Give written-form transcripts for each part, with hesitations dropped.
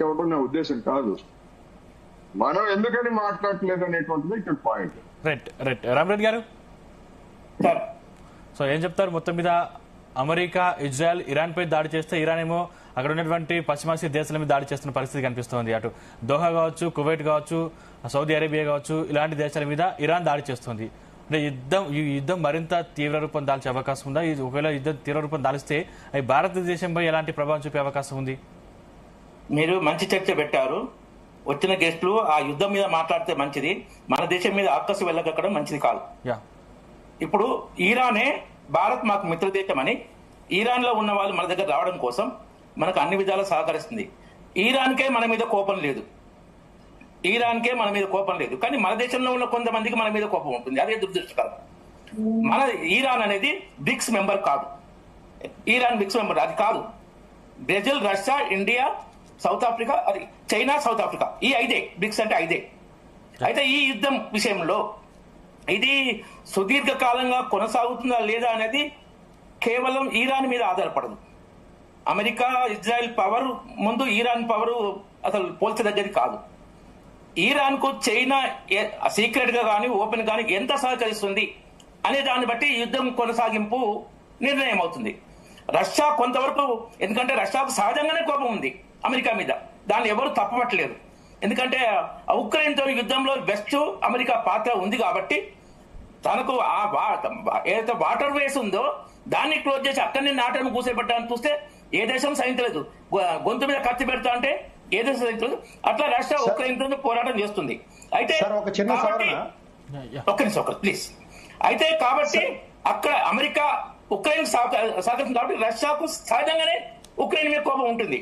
ఇవ్వడం నా ఉద్దేశం కాదు. మనం ఎందుకని మాట్లాడలేదు అనేటువంటిది ఇక్కడ పాయింట్. రైట్ రైట్ రామరెడ్డి గారు, సో ఏం చెప్తారు? మొత్తం మీద అమెరికా, ఇజ్రాయెల్ ఇరాన్ పై దాడి చేస్తే ఇరాన్ ఏమో అక్కడ ఉన్నటువంటి పశ్చిమాసియా దేశాల మీద దాడి చేస్తున్న పరిస్థితి కనిపిస్తోంది. అటు దోహా కావచ్చు, కువైట్ కావచ్చు, సౌదీ అరేబియా కావచ్చు, ఇలాంటి దేశాల మీద ఇరాన్ దాడి చేస్తుంది. అంటే ఈ యుద్ధం మరింత తీవ్ర రూపం దాల్చే అవకాశం ఉందా? ఒకవేళ యుద్ధం తీవ్ర రూపం దాల్స్తే అవి భారతదేశంపై ఎలాంటి ప్రభావం చూపే అవకాశం ఉంది? మీరు మంచి చర్చ పెట్టారు. వచ్చిన గెస్టులు ఆ యుద్ధం మీద మాట్లాడితే మంచిది, మన దేశం మీద ఆకర్షి వెళ్ళగక్కడం మంచిది కాదు. ఇప్పుడు ఈరానే భారత్ మాకు మిత్ర దేశం అని ఈరాన్ లో ఉన్న వాళ్ళు మన దగ్గర రావడం కోసం మనకు అన్ని విధాలా సహకరిస్తుంది. ఈరాన్కే మన మీద కోపం లేదు, కానీ మన దేశంలో ఉన్న కొంతమందికి మన మీద కోపం ఉంటుంది. అదే దురదృష్టకరం. మన ఈరాన్ అనేది బ్రిక్స్ మెంబర్ కాదు. ఈరాన్ బ్రిక్స్ మెంబర్ అది కాదు. Brazil, Russia, India, south Africa, అది చైనా, సౌత్ ఆఫ్రికా, ఈ 5 బ్రిక్స్ అంటే 5. అయితే ఈ యుద్ధం విషయంలో ఇది సుదీర్ఘకాలంగా కొనసాగుతుందా లేదా అనేది కేవలం ఈరాన్ మీద ఆధారపడదు. అమెరికా, ఇజ్రాయెల్ పవర్ ముందు ఈరాన్ పవర్ అసలు పోల్చదగ్గది కాదు. ఈరాన్ కు చైనా సీక్రెట్ గా కానీ ఓపెన్ కానీ ఎంత సహకరిస్తుంది అనే దాన్ని బట్టి యుద్ధం కొనసాగింపు నిర్ణయం అవుతుంది. రష్యా కొంతవరకు, ఎందుకంటే రష్యాకు సహజంగానే కోపం ఉంది అమెరికా మీద, దాన్ని ఎవరు తప్పపట్టలేదు. ఎందుకంటే ఉక్రెయిన్ తో యుద్ధంలో వెస్ట్ అమెరికా పాత్ర ఉంది కాబట్టి తనకు ఏదైతే వాటర్ వేస్ ఉందో దాన్ని క్లోజ్ చేసి అక్కడిని నాటను కూసేపెట్టాలని చూస్తే ఏ దేశం సహించలేదు. గొంతు మీద కత్తి పెడతా అంటే ఏ దేశం సహించలేదు. అట్లా రష్యా ఉక్రెయిన్ తో పోరాటం చేస్తుంది. అయితే ఒక్క నిమిషం ప్లీజ్. అయితే కాబట్టి అక్కడ అమెరికా ఉక్రెయిన్ సహకరిస్తుంది కాబట్టి రష్యాకు సహజంగానే ఉక్రెయిన్ మీద కోపం ఉంటుంది.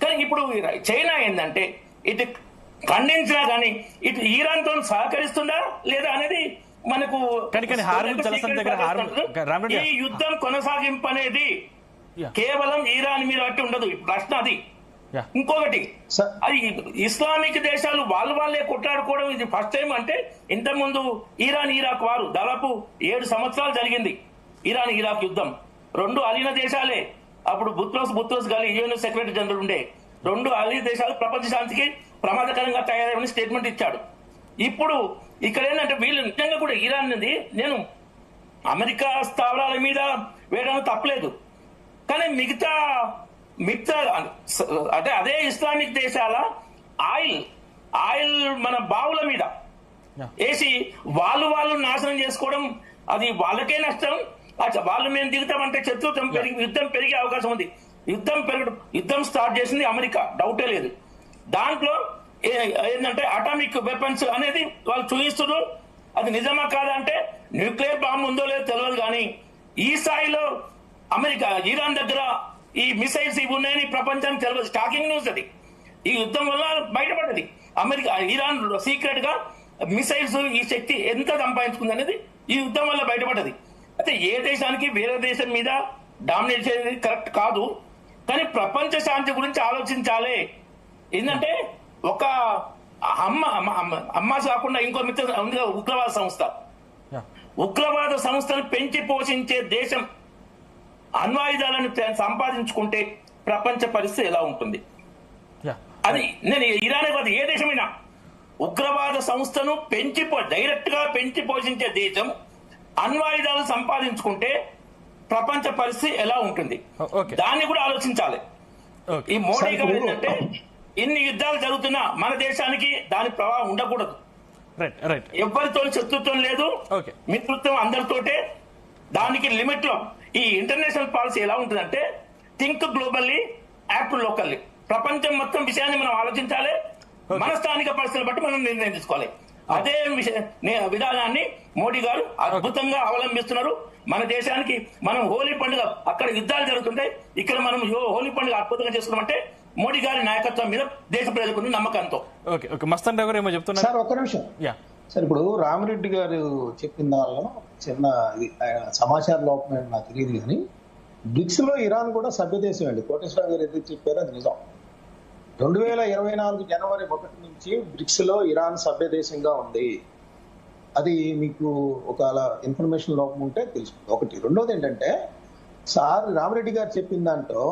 కానీ ఇప్పుడు చైనా ఏంటంటే ఇటు ఖండించినా కానీ ఇటు ఈరాన్ తో సహకరిస్తుందా లేదా అనేది మనకు ఈ యుద్ధం కొనసాగింపు అనేది కేవలం ఈరాన్ మీద బట్టి ఉండదు. ప్రశ్న అది. ఇంకొకటి, అది ఇస్లామిక్ దేశాలు వాళ్ళే కొట్లాడుకోవడం ఇది ఫస్ట్ టైం. అంటే ఇంతకుముందు ఇరాన్ ఇరాక్ వారు దాదాపు 7 సంవత్సరాలు జరిగింది. ఇరాన్ ఇరాక్ యుద్ధం 2 అలీన దేశాలే. అప్పుడు బుత్రోస్ గాలి యుఎన్ సెక్రటరీ జనరల్ ఉండే. 2 అలీన దేశాలు ప్రపంచ శాంతికి ప్రమాదకరంగా తయారని స్టేట్మెంట్ ఇచ్చాడు. ఇప్పుడు ఇక్కడ ఏంటంటే వీళ్ళు నిజంగా కూడా ఇరాన్ అనేది నేను అమెరికా స్థావరాల మీద వేయడం తప్పలేదు, కానీ మిగతా అంటే అదే ఇస్లామిక్ దేశాల ఆయిల్ మన బావుల మీద వేసి వాళ్ళు నాశనం చేసుకోవడం అది వాళ్ళకే నష్టం. వాళ్ళు మేము దిగుతామంటే శత్రుత్వం యుద్ధం పెరిగే అవకాశం ఉంది. యుద్ధం స్టార్ట్ చేసింది అమెరికా, డౌటే లేదు. దాంట్లో ఏంటంటే అటామిక్ వెపన్స్ అనేది వాళ్ళు చూపిస్తున్నారు. అది నిజమా కాదా అంటే న్యూక్లియర్ బాంబు ఉందో లేదో తెలియదు, కానీ ఈ స్థాయిలో అమెరికా ఇరాన్ దగ్గర ఈ మిసైల్స్ ఇవి ఉన్నాయని ప్రపంచానికి తెలియదు. స్టాకింగ్ న్యూస్ అది. ఈ యుద్ధం వల్ల బయటపడ్డది. ఇరాన్ సీక్రెట్ గా మిసైల్స్ ఈ శక్తి ఎంత సంపాదించుకుంది అనేది ఈ యుద్ధం వల్ల బయటపడ్డది. అయితే ఏ దేశానికి వేరే దేశం మీద డామినేట్ చేయడం కరెక్ట్ కాదు, కానీ ప్రపంచ శాంతి గురించి ఆలోచించాలి. ఏంటంటే ఒక అమ్మాస్ కాకుండా ఇంకో మిత్ర ఉగ్రవాద సంస్థను పెంచి పోషించే దేశం అణ్వాయుధాలను సంపాదించుకుంటే ప్రపంచ పరిస్థితి ఎలా ఉంటుంది? అది నేను ఇరానే కాదు, ఏ దేశమైనా ఉగ్రవాద సంస్థను డైరెక్ట్ గా పెంచి పోషించే దేశం అణ్వాయుధాలు సంపాదించుకుంటే ప్రపంచ పరిస్థితి ఎలా ఉంటుంది? దాన్ని కూడా ఆలోచించాలి. ఈ మోడీ గారు ఏంటంటే ఇన్ని యుద్ధాలు జరుగుతున్నా మన దేశానికి దాని ప్రభావం ఉండకూడదు. ఎవరితో శత్రుత్వం లేదు, మిత్రుత్వం అందరితోటే. దానికి లిమిట్ లో ఈ ఇంటర్నేషనల్ పాలసీ ఎలా ఉంటుందంటే థింక్ గ్లోబల్లీ, యాక్ట్ లోకల్లీ. ప్రపంచం మొత్తం విషయాన్ని మనం ఆలోచించాలి, మన స్థానిక పరిస్థితులు బట్టి మనం నిర్ణయం తీసుకోవాలి. అదే విధానాన్ని మోడీ గారు అద్భుతంగా అవలంబిస్తున్నారు. మన దేశానికి మనం హోలీ పండుగ, అక్కడ యుద్ధాలు జరుగుతుంటాయి, ఇక్కడ మనం హోలీ పండుగ అద్భుతంగా చేసుకున్నామంటే మోడీ గారి నాయకత్వం మీద దేశ ప్రజలకు నమ్మకంతో. సార్ ఒక్క నిమిషం సార్, ఇప్పుడు రామిరెడ్డి గారు చెప్పిన దానిలో చిన్న సమాచార లోపం నాకు తెలియదు, కానీ బ్రిక్స్ లో ఇరాన్ కూడా సభ్యదేశం అండి. కోటేశ్వరరావు గారు ఎందుకు చెప్పారో అది నిజం. 2024 జనవరి 1 నుంచి బ్రిక్స్ లో ఇరాన్ సభ్య దేశంగా ఉంది. అది మీకు ఒక ఇన్ఫర్మేషన్ లోపం ఉంటే తెలుసుకుంది. ఒకటి. రెండోది ఏంటంటే సార్ రామిరెడ్డి గారు చెప్పిన దాంట్లో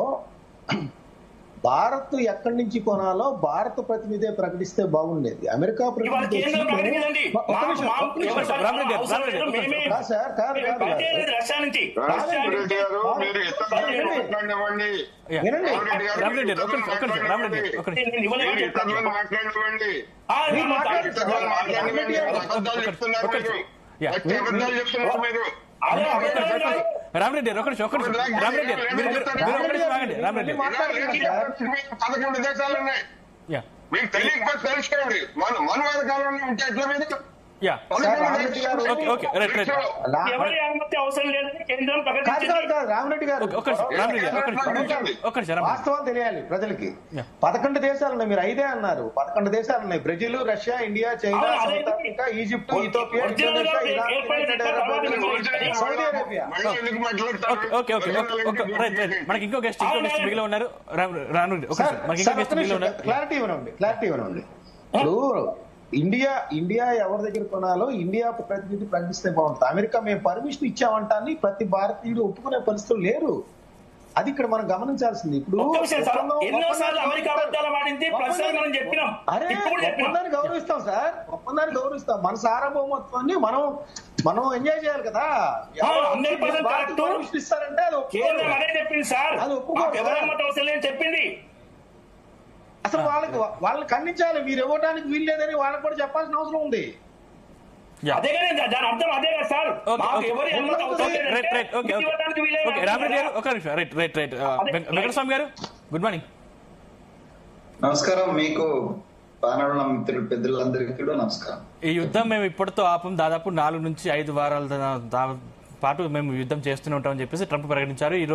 భారత్ ఎక్కడి నుంచి కొనాలో భారత ప్రతినిధే ప్రకటిస్తే బాగుండేది. అమెరికా ఇవాళ ప్రతినిధి కేంద్రం ప్రకటించదండి. సార్ కాదు రష్యా నుంచి రామరెడ్డి గారు మీరు ఇతరులను మాట్లాడివ్వండి. వినండి. రామరెడ్డి గారు, ఒక్క నిమిషం. ఇతరులను మాట్లాడివ్వండి. Yeah. అబద్ధాలు చెప్తున్నారు మీరు. Yeah. అబద్ధాలు చెప్తున్నారు మీరు. రామరెడ్డి గారు, ఒక్క నిమిషం. రామరెడ్డి గారు, మీరు ఒక్క నిమిషం ఆగండి. రామరెడ్డి 11 దేశాలు ఉన్నాయి. యా మీకు తెలియకపోతే తెలుసుకోండి. మనువాద కాలంలో ఉంటే ఎట్లా మీద యా ఓకే రైట్ రైట్ ఎవరి అనుమతి అవసరం లేదని కేంద్రం కాదు ప్రకటించింది. రామరెడ్డి గారు ఒక్క నిమిషం. వాస్తవం తెలియాలి ప్రజలకి. 11 దేశాలు ఉన్నాయి, మీరు 5 అన్నారు. 11 దేశాలు ఉన్నాయి. Brazil, Russia, India, China, south Africa, Egypt, Ethiopia, Indonesia, Iran, Saudi Arabia. మళ్ళీ ఎందుకు మాట్లాడతారు? ఓకే రైట్ రైట్ మనకి ఇంకో గెస్ట్ మిగిలి ఉన్నారు. రామరెడ్డి ఒక నిమిషం. మనకి ఇంకో గెస్ట్ మిగిలి ఉన్నారు. క్లారిటీ ఇవ్వనండి. ఇప్పుడు ఇండియా ఎవరి దగ్గర కొనాలో ఇండియా ప్రతినిధి ప్రకటిస్తే బాగుంటుంది. అమెరికా మేము పర్మిషన్ ఇచ్చామంటాన్ని ప్రతి భారతీయుడు ఒప్పుకునే పరిస్థితులు లేరు. అది ఇక్కడ మనం గమనించాల్సింది. ఇప్పుడు ఎన్నోసార్లు అమెరికా అబద్ధాలు ఆడింది, ప్రస్తుతం మనం చెప్పినాం. అరే ఒప్పందాన్ని గౌరవిస్తాం సార్, ఒప్పందాన్ని గౌరవిస్తాం. మన సార్వభౌమత్వాన్ని మనం ఎంజాయ్ చేయాలి కదా. 100% పర్మిషన్ ఇస్తారంటే అది కేంద్రం అదే చెప్పింది సార్. అది ఒప్పుకోరు. ఎవరి అనుమతి అవసరం లేదని చెప్పింది. అసలు వాళ్ళని ఖండించాలి. మీరు ఇవ్వడానికి వీలు లేదని వాళ్ళకి కూడా చెప్పాల్సిన అవసరం ఉంది. అదే కదా దాని అర్థం, అదే కదా సార్. ఎవరి అనుమతి అవసరం రామరెడ్డి గారు ఒక నిమిషం. రైట్ వెంకటస్వామి గారు, గుడ్ మార్నింగ్. నమస్కారం. మీకు పానరుల మిత్రులు పెద్దలందరికీ కూడా నమస్కారం. ఈ యుద్ధం మేము ఇప్పటితో ఆపం, దాదాపు 4 నుంచి 5 వారాల పాటు మేము యుద్ధం చేస్తూనే ఉంటామని చెప్పేసి ట్రంప్ ప్రకటించారు. ఈ రోజు